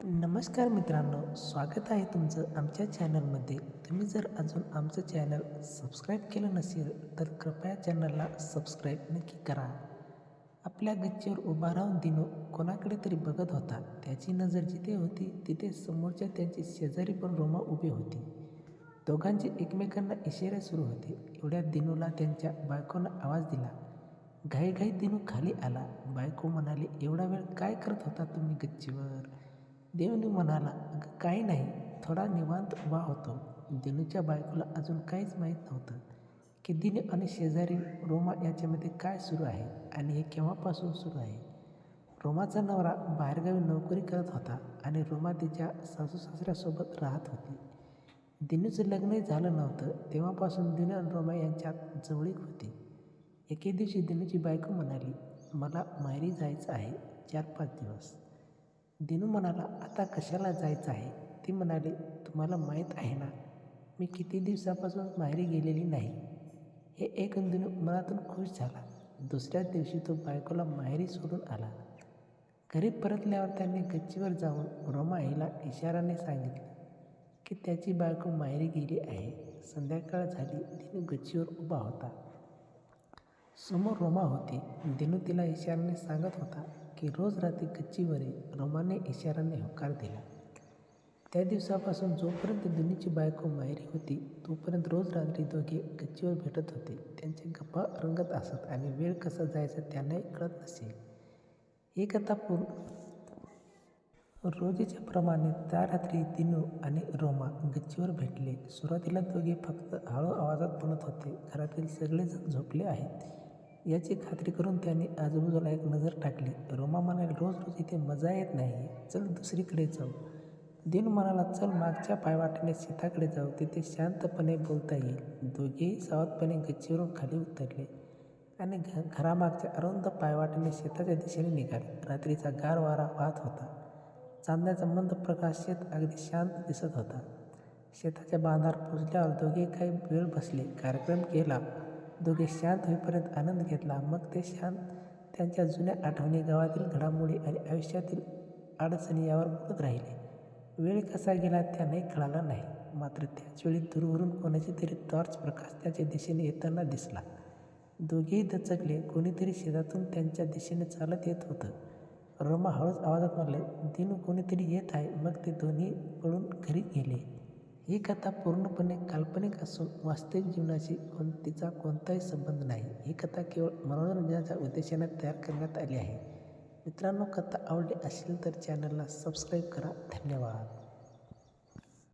नमस्कार मित्रांनो, स्वागत आहे तुमचं आमच्या चॅनलमध्ये. तुम्ही जर अजून आमचं चॅनल सबस्क्राईब केलं नसेल तर कृपया चॅनलला सबस्क्राईब नक्की करा. आपल्या गच्चीवर उभा राहून दिनू कोणाकडे तरी बघत होता. त्याची नजर जिथे होती तिथे समोरच्या त्यांची शेजारी पण रोमा उभी होती. दोघांचे एकमेकांना इशारे सुरू होते. एवढ्यात दिनूला त्यांच्या बायकोनं आवाज दिला. घाईघाईत दिनू खाली आला. बायको म्हणाली, एवढा वेळ काय करत होता तुम्ही गच्चीवर? दिनू म्हणाला, अगं काही नाही, थोडा निवांत उभा होतो. दिनूच्या बायकोला अजून काहीच माहीत नव्हतं की दिनू आणि शेजारी रोमा याच्यामध्ये काय सुरू आहे आणि हे केव्हापासून सुरू आहे. रोमाचा नवरा बाहेरगावी नोकरी करत होता आणि रोमा तिच्या सासू सासऱ्यासोबत राहत होती. दिनूचं लग्नही झालं नव्हतं. तेव्हापासून दिनू आणि रोमा यांच्यात जवळीक होती. एके दिवशी दिनूची बायको म्हणाली, मला माहेरी जायचं आहे 4-5 दिवस. दिनू म्हणाला, आता कशाला जायचं आहे? ती म्हणाली, तुम्हाला माहीत आहे ना, मी किती दिवसापासून माहेरी गेलेली नाही. हे ऐकून दिनू मनातून खुश झाला. दुसऱ्याच दिवशी तो बायकोला माहेरी सोडून आला. घरी परतल्यावर त्याने गच्चीवर जाऊन रोमा आईला इशाराने सांगितलं की त्याची बायको माहेरी गेली आहे. संध्याकाळ झाली. दिनू गच्चीवर उभा होता. समोर रोमा होती. दिनू तिला इशाराने सांगत होता की रोज रात्री गच्चीवर ये. रोमाने इशाराने होकार दिला. त्या दिवसापासून जोपर्यंत दिनूची बायको माहेरी होती तोपर्यंत रोज रात्री दोघे गच्चीवर भेटत होते. त्यांच्या गप्पा रंगत असत आणि वेळ कसा जायचा त्यांनाही कळत नसे. ही कथा रोजच्या प्रमाणे त्या रात्री दिनू आणि रोमा गच्चीवर भेटले. सुरुवातीला दोघे फक्त हळू आवाजात बोलत होते. घरातील सगळेजण झोपले आहेत याची खात्री करून त्यांनी आजूबाजूला एक नजर टाकली. रोमा म्हणाली, रोज रोज इथे मजा येत नाही, चल दुसरीकडे जाऊ. दिनू म्हणाला, चल मागच्या पायवाटेने शेताकडे जाऊ, तिथे शांतपणे बोलता येईल. दोघेही सावधपणे गच्चीवरून खाली उतरले आणि घरामागच्या अरुंद पायवाटेने शेताच्या दिशेने निघाले. रात्रीचा गार वारा वाहत होता. चांदण्याचा मंद प्रकाश शेत अगदी शांत दिसत होता. शेताच्या बांधावर पोचल्यावर दोघे काही वेळ बसले. कार्यक्रम केला. दोघे शांत होईपर्यंत आनंद घेतला. मग ते शांत त्यांच्या जुन्या आठवणी, गावातील घडामोडी आणि आयुष्यातील अडचणी यावर बोलत राहिले. वेळ कसा गेला त्यांनाही कळाला नाही. मात्र त्याचवेळी दूरवरून कोणाची तरी टॉर्च प्रकाश त्यांच्या दिशेने येताना दिसला. दोघेही दचकले. कोणीतरी शेतातून त्यांच्या दिशेने चालत येत होतं. रोमा हळूच आवाजात म्हणाली, दिनू, कोणीतरी येत आहे. मग ते दोन्ही पळून घरी गेले. ही कथा पूर्णपणे काल्पनिक असून वास्तविक जीवनाशी तिचा कोणताही संबंध नाही. ही कथा केवळ मनोरंजनाच्या उद्देशाने तयार करण्यात आली आहे. मित्रांनो, कथा आवडली असेल तर चॅनलला सबस्क्राईब करा. धन्यवाद.